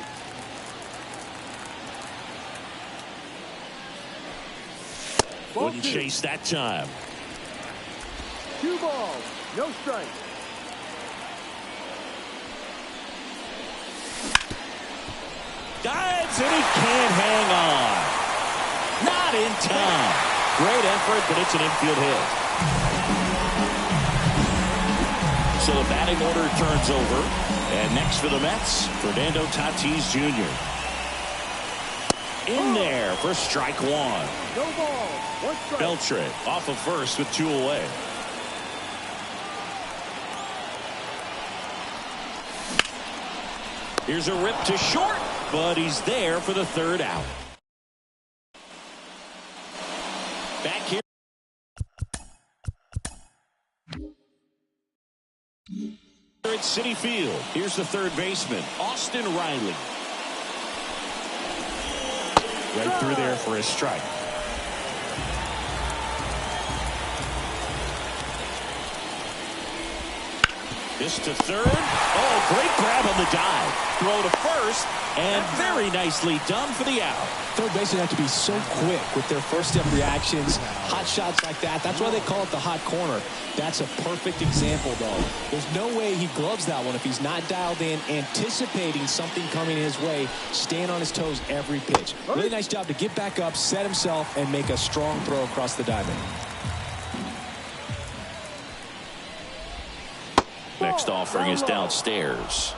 Wouldn't chase that time.
2 balls, no strike.
Dives, and he can't hang on. Not in time. Great effort, but it's an infield hit. So the batting order turns over. And next for the Mets, Fernando Tatis Jr. In there for strike 1.
No ball, 1 strike.
Beltre off of first with 2 away. Here's a rip to short, but he's there for the 3rd out. Back here. At Citi Field, here's the 3rd baseman, Austin Riley. Right through there for a strike. This to 3rd. Oh, great grab on the dive. Throw to first, and very nicely done for the out.
Third basemen have to be so quick with their first step reactions. Hot shots like that. That's why they call it the hot corner. That's a perfect example, though. There's no way he gloves that one if he's not dialed in, anticipating something coming his way, staying on his toes every pitch. Really nice job to get back up, set himself, and make a strong throw across the diamond.
Next offering is downstairs.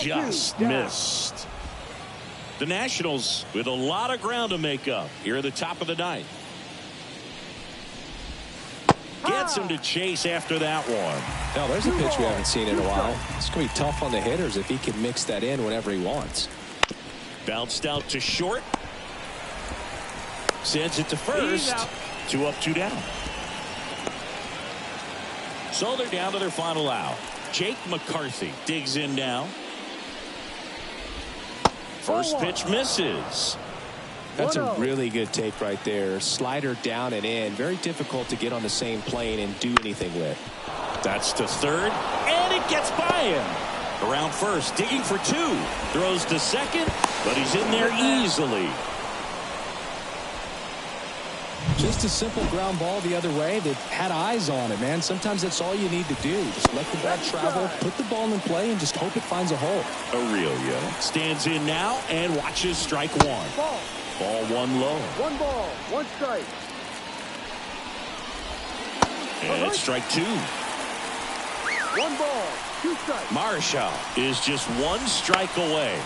Just missed. The Nationals with a lot of ground to make up here at the top of the 9th. Gets him to chase after that one.
Now there's a pitch we haven't seen in a while. It's going to be tough on the hitters if he can mix that in whenever he wants.
Bounced out to short. Sends it to first. 2 up, 2 down. So they're down to their final out. Jake McCarthy digs in now. First pitch misses.
That's a really good take right there. Slider down and in. Very difficult to get on the same plane and do anything with.
That's to 3rd, and it gets by him. Around first, digging for 2. Throws to 2nd, but he's in there easily.
Just a simple ground ball the other way that had eyes on it, man. Sometimes that's all you need to do. Just let the ball travel, put the ball in play, and just hope it finds a hole.
Aurelio stands in now and watches strike 1. Ball 1 low.
1 ball, 1 strike.
And it's strike 2.
1 ball, 2 strikes.
Marshall is just 1 strike away.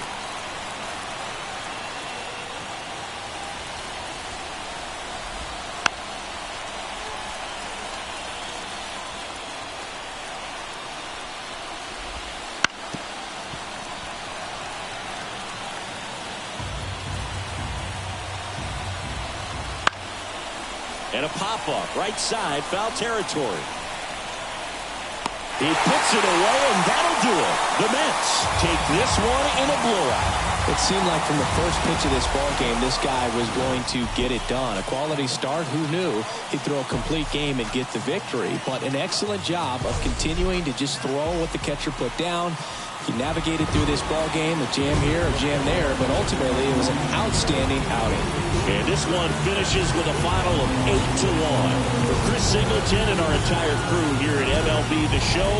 And a pop-up, right side, foul territory. He puts it away, and that'll do it. The Mets take this one in a blowout.
It seemed like from the first pitch of this ball game, this guy was going to get it done. A quality start, who knew he'd throw a complete game and get the victory. But an excellent job of continuing to just throw what the catcher put down. He navigated through this ball game, a jam here, a jam there, but ultimately it was an outstanding outing.
And this one finishes with a final of 8-1. For Chris Singleton and our entire crew here at MLB The Show,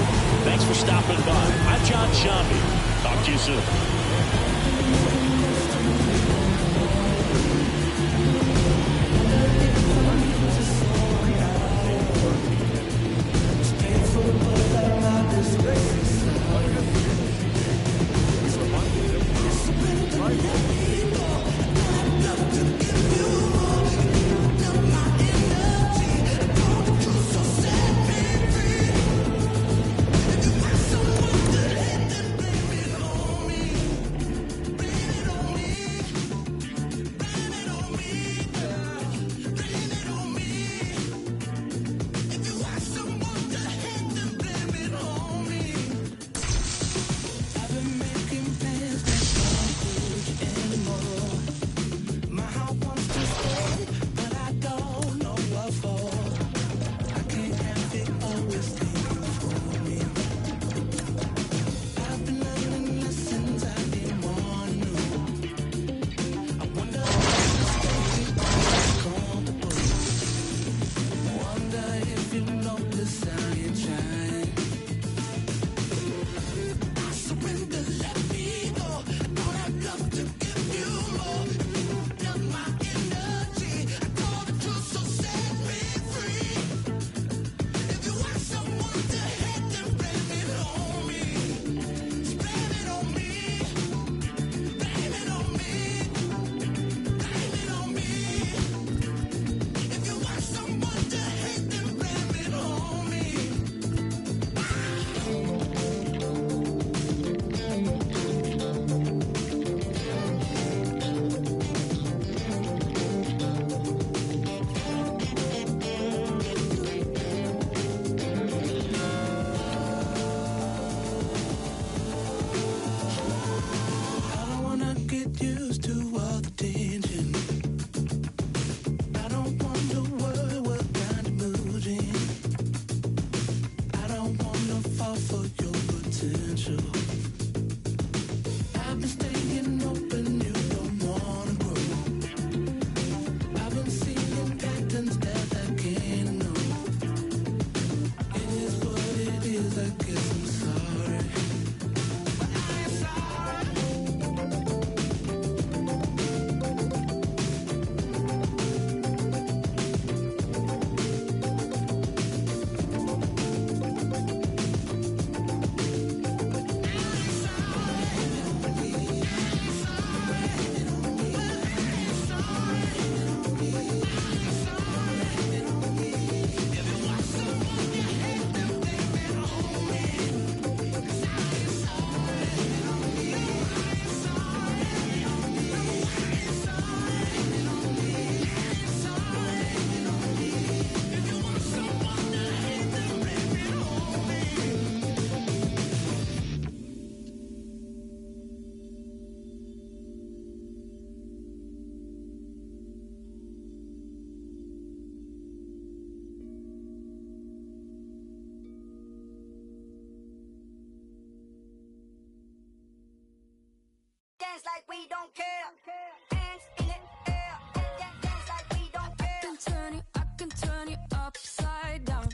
thanks for stopping by. I'm John Shambi. Talk to you soon.
we don't care. Hands in the air, dance like we don't care. I can turn you upside down.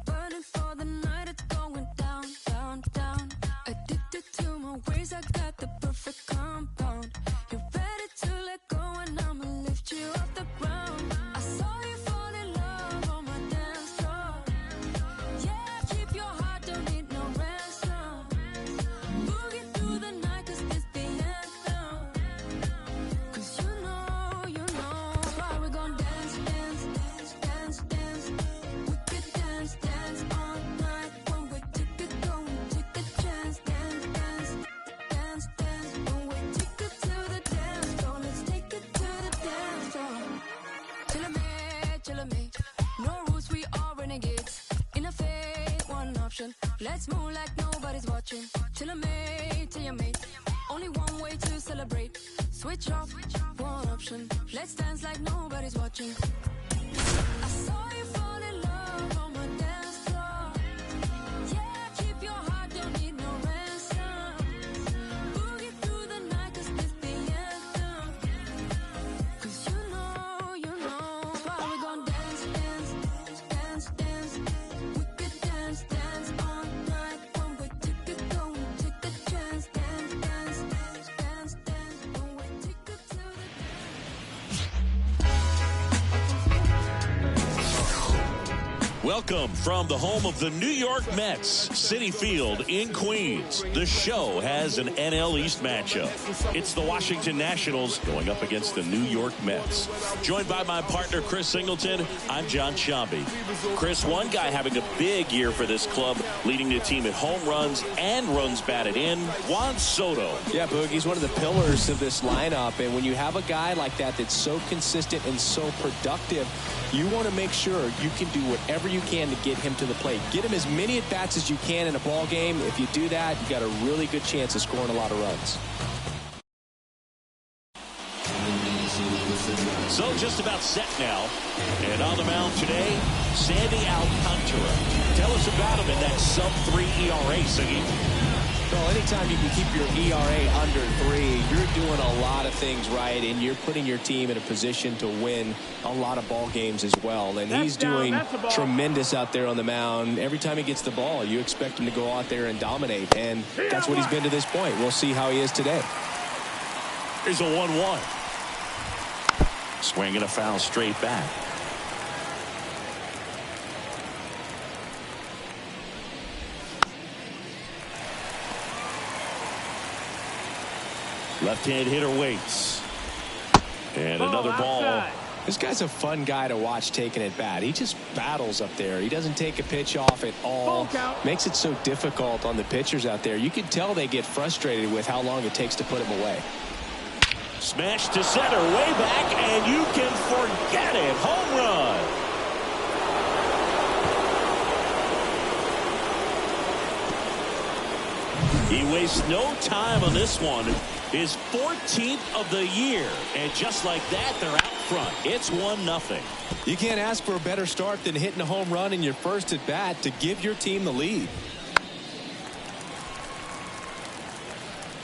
Burning for the night, it's going down, down, down. Addicted to my ways, I got the perfect compound. You're ready to let go and I'ma lift you off the ground. I saw you fall in love on my dance floor. Yeah, keep your heart, don't need no ransom. Boogie through the night, cause this the anthem. Cause you know why we gon' dance, dance, dance, dance, dance. We could dance, dance all night. When we take it, go and take a chance. Dance, dance, dance, dance. When we take it to the dance floor, let's take it to the dance floor. Chill me, no rules, we all renegades. In a fake, one option. Let's move like nobody's watching. Chill your mate. Only one way to celebrate. Switch off, one option. Let's dance like nobody's watching. I saw you fall in love on my dance floor. Yeah, keep your heart, don't need no ransom. Boogie through the night, cause this the anthem. Cause you know why we gon' dance, dance, dance, dance. We could dance, dance all night. When we take it, go and take a chance. Dance, dance, dance, dance. When we take it to the
Welcome from the home of the New York Mets, Citi Field in Queens. The Show has an NL East matchup. It's the Washington Nationals going up against the New York Mets. Joined by my partner, Chris Singleton, I'm John Shambi. Chris, one guy having a big year for this club, leading the team in home runs and runs batted in, Juan Soto.
Yeah, Boogie's one of the pillars of this lineup, and when you have a guy like that that's so consistent and so productive, you want to make sure you can do whatever you can to get him to the plate. Get him as many at-bats as you can in a ball game. If you do that, you got a really good chance of scoring a lot of runs.
So just about set now. And on the mound today, Sandy Alcantara. Tell us about him in that sub-3 ERA, Siggy.
Well, anytime you can keep your ERA under 3, you're doing a lot of things right, and you're putting your team in a position to win a lot of ball games as well. And he's doing tremendous out there on the mound. Every time he gets the ball, you expect him to go out there and dominate, and that's what he's been to this point. We'll see how he is today.
Here's a 1-1. Swinging a foul straight back. Left-hand hitter waits. And another ball.
This guy's a fun guy to watch taking at bat. He just battles up there. He doesn't take a pitch off at all. Makes it so difficult on the pitchers out there. You can tell they get frustrated with how long it takes to put him away.
Smash to center, way back, and you can forget it. Home run. He wastes no time on this one. His 14th of the year. And just like that, they're out front. It's 1-0.
You can't ask for a better start than hitting a home run in your first at bat to give your team the lead.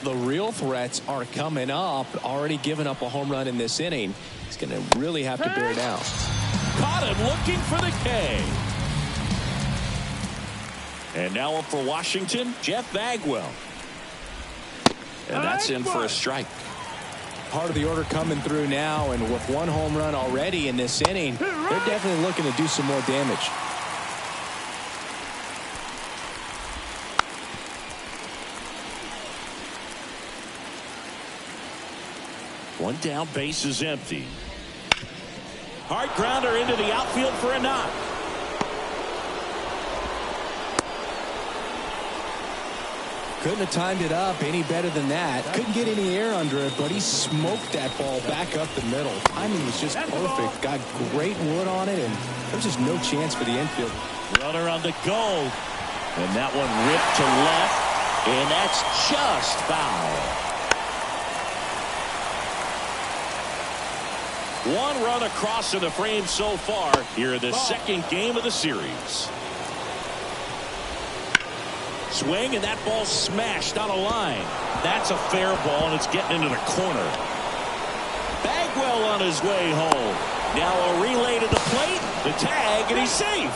The real threats are coming up. Already given up a home run in this inning. He's going to really have to bear down.
Caught him looking for the K. And now up for Washington, Jeff Bagwell. And that's in for a strike.
Part of the order coming through now, and with one home run already in this inning, they're definitely looking to do some more damage.
One down, base is empty. Hard grounder into the outfield for a knock.
Couldn't have timed it up any better than that. Couldn't get any air under it, but he smoked that ball back up the middle. Timing was just perfect. Got great wood on it, and there's just no chance for the infield.
Runner on the go. And that one ripped to left. And that's just foul. One run across to the frame so far here in the second game of the series. Swing, and that ball smashed on a line. That's a fair ball, and it's getting into the corner. Bagwell on his way home. Now a relay to the plate, the tag, and he's safe.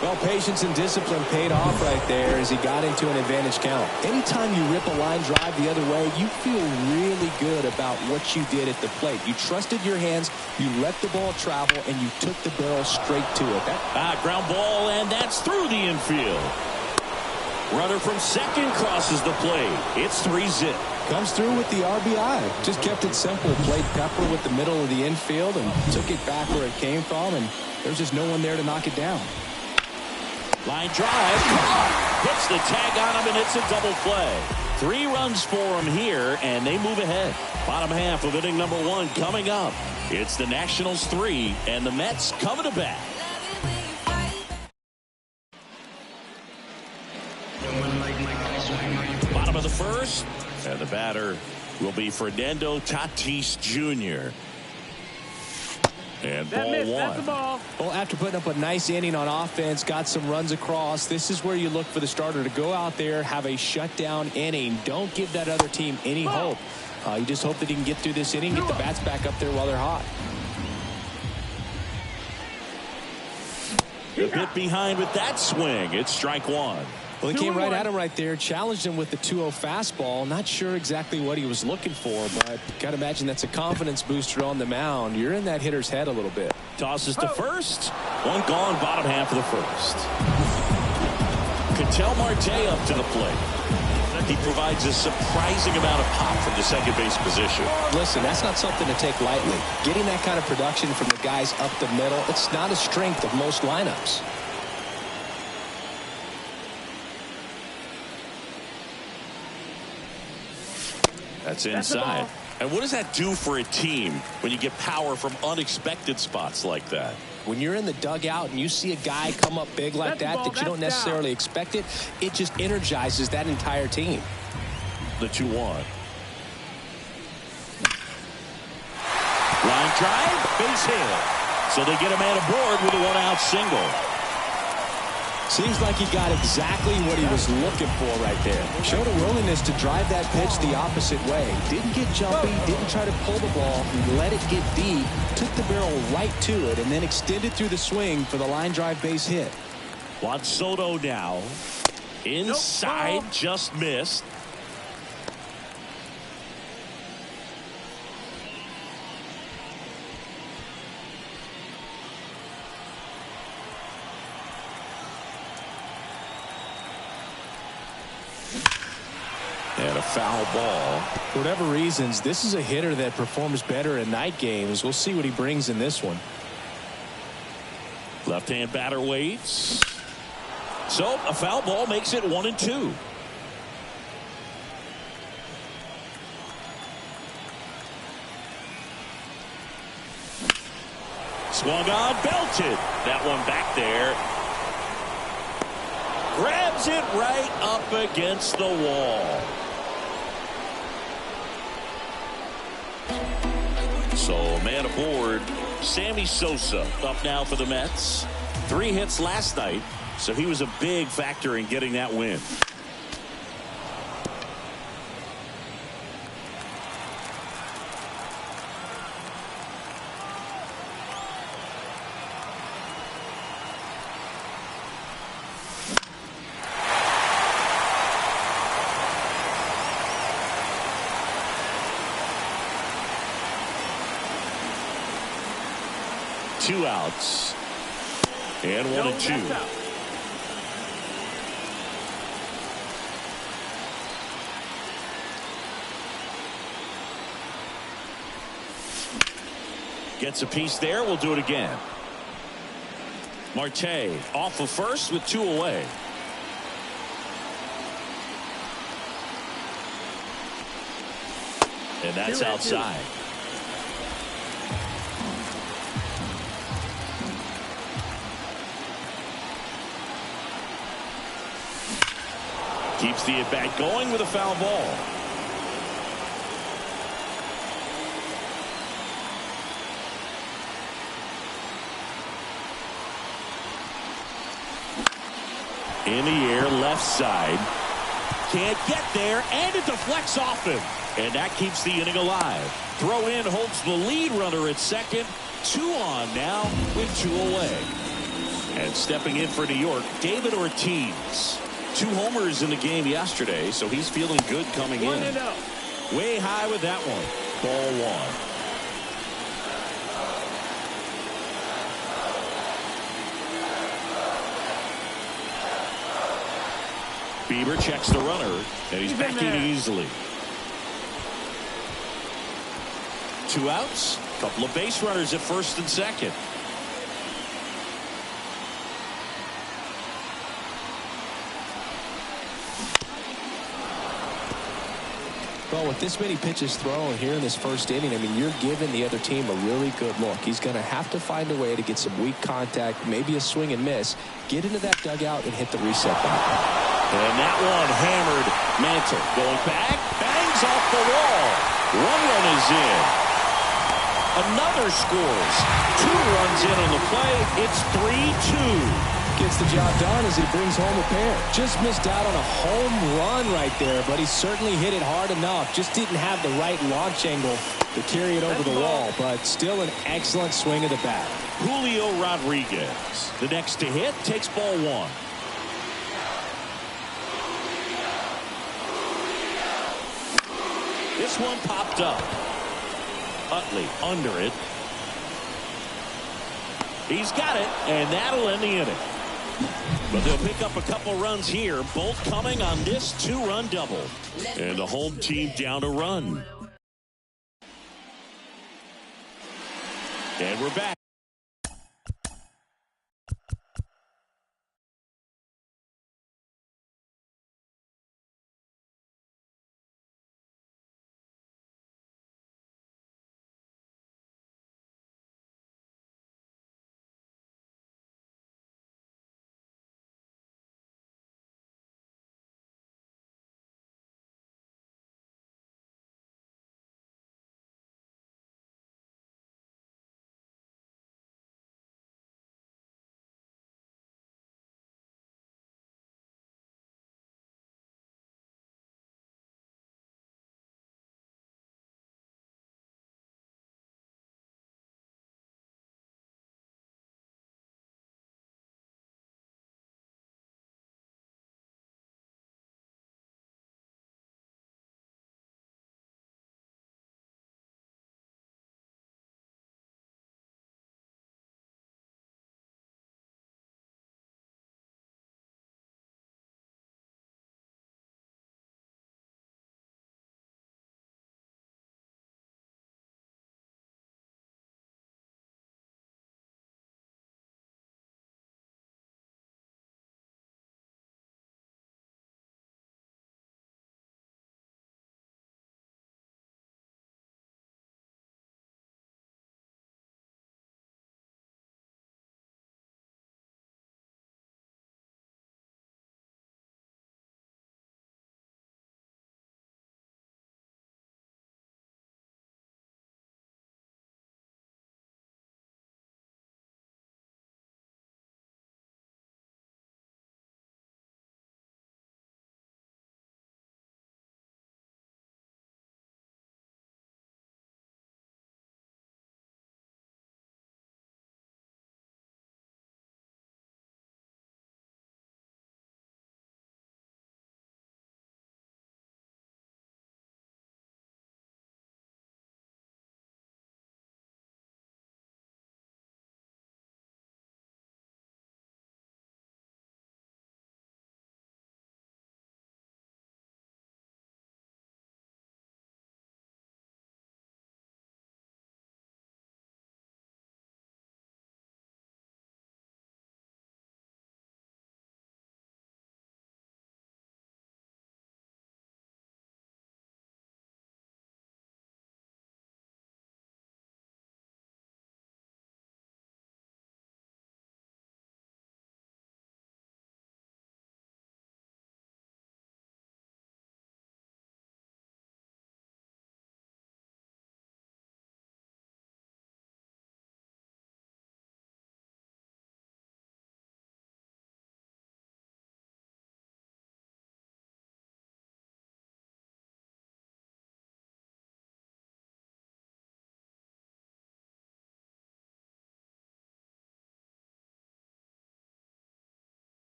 Well, patience and discipline paid off right there as he got into an advantage count. Anytime you rip a line drive the other way, you feel really good about what you did at the plate. You trusted your hands, you let the ball travel, and you took the barrel straight to it.
Ground ball, and that's through the infield. Runner from second crosses the plate. It's 3-zip.
Comes through with the RBI. Just kept it simple. Played Pepper with the middle of the infield and took it back where it came from, and there's just no one there to knock it down.
Line drive. Hits the tag on him, and it's a double play. 3 runs for him here, and they move ahead. Bottom half of inning number 1 coming up. It's the Nationals 3, and the Mets coming to bat. Bottom of the first, and the batter will be Fernando Tatis Jr. And ball 1.
That's the ball.
Well, after putting up a nice inning on offense, got some runs across, this is where you look for the starter to go out there, have a shutdown inning. Don't give that other team any hope. You just hope that he can get through this inning, get the bats back up there while they're hot.
A bit behind with that swing. It's strike 1.
Well, he came right at him right there, challenged him with the 2-0 fastball. Not sure exactly what he was looking for, but got to imagine that's a confidence booster on the mound. You're in that hitter's head a little bit.
Tosses to first. 1 gone, bottom half of the first. Ketel Marte up to the plate. He provides a surprising amount of pop from the second base position.
Listen, that's not something to take lightly. Getting that kind of production from the guys up the middle, it's not a strength of most lineups.
That's inside. And what does that do for a team when you get power from unexpected spots like that?
When you're in the dugout and you see a guy come up big like that you don't necessarily expect it, it just energizes that entire team.
The 2-1. Line drive, base hit. So they get a man aboard with a 1-out single.
Seems like he got exactly what he was looking for right there. Showed a willingness to drive that pitch the opposite way. Didn't get jumpy, didn't try to pull the ball. He let it get deep, took the barrel right to it, and then extended through the swing for the line drive base hit.
Juan Soto now. Inside, just missed. And a foul ball.
For whatever reasons, this is a hitter that performs better in night games. We'll see what he brings in this one.
Left-hand batter waits. So a foul ball makes it 1-2. Swung on, belted. That one back there. Grabs it right up against the wall. So man aboard, Sammy Sosa up now for the Mets. 3 hits last night, so he was a big factor in getting that win. Two outs and 1-2. Gets a piece there. We'll do it again. Marte off of first with 2 away. And that's outside. Keeps the at-bat going with a foul ball. In the air, left side. Can't get there, and it deflects off him. And that keeps the inning alive. Throw in holds the lead runner at second. 2 on now with 2 away. And stepping in for New York, David Ortiz. 2 homers in the game yesterday, so he's feeling good coming in. Way high with that one. Ball 1. Bieber checks the runner, and he's backing easily. 2 outs, couple of base runners at first and second.
Well, with this many pitches thrown here in this first inning, I mean, you're giving the other team a really good look. He's going to have to find a way to get some weak contact, maybe a swing and miss, get into that dugout and hit the reset button.
And that one hammered. Mantle going back, bangs off the wall. 1 run is in. Another scores. 2 runs in on the play. It's 3-2.
Gets the job done as he brings home a pair. Just missed out on a home run right there, but he certainly hit it hard enough. Just didn't have the right launch angle to carry it over the wall, but still an excellent swing of the bat.
Julio Rodriguez, the next to hit, takes ball 1. This one popped up. Utley under it. He's got it, and that'll end the inning. But they'll pick up a couple runs here, both coming on this 2-run double. And the home team down a run. And we're back.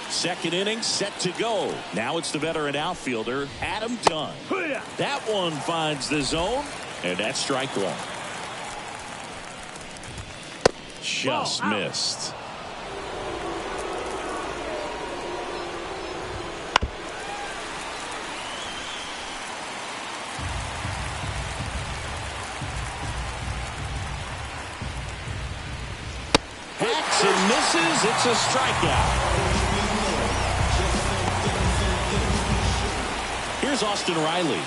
Second inning set to go. Now it's the veteran outfielder, Adam Dunn. That one finds the zone, and that's strike one. Just missed. Hacks and misses. It's a strikeout. Here's Austin Riley.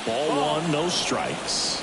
Ball one, no strikes.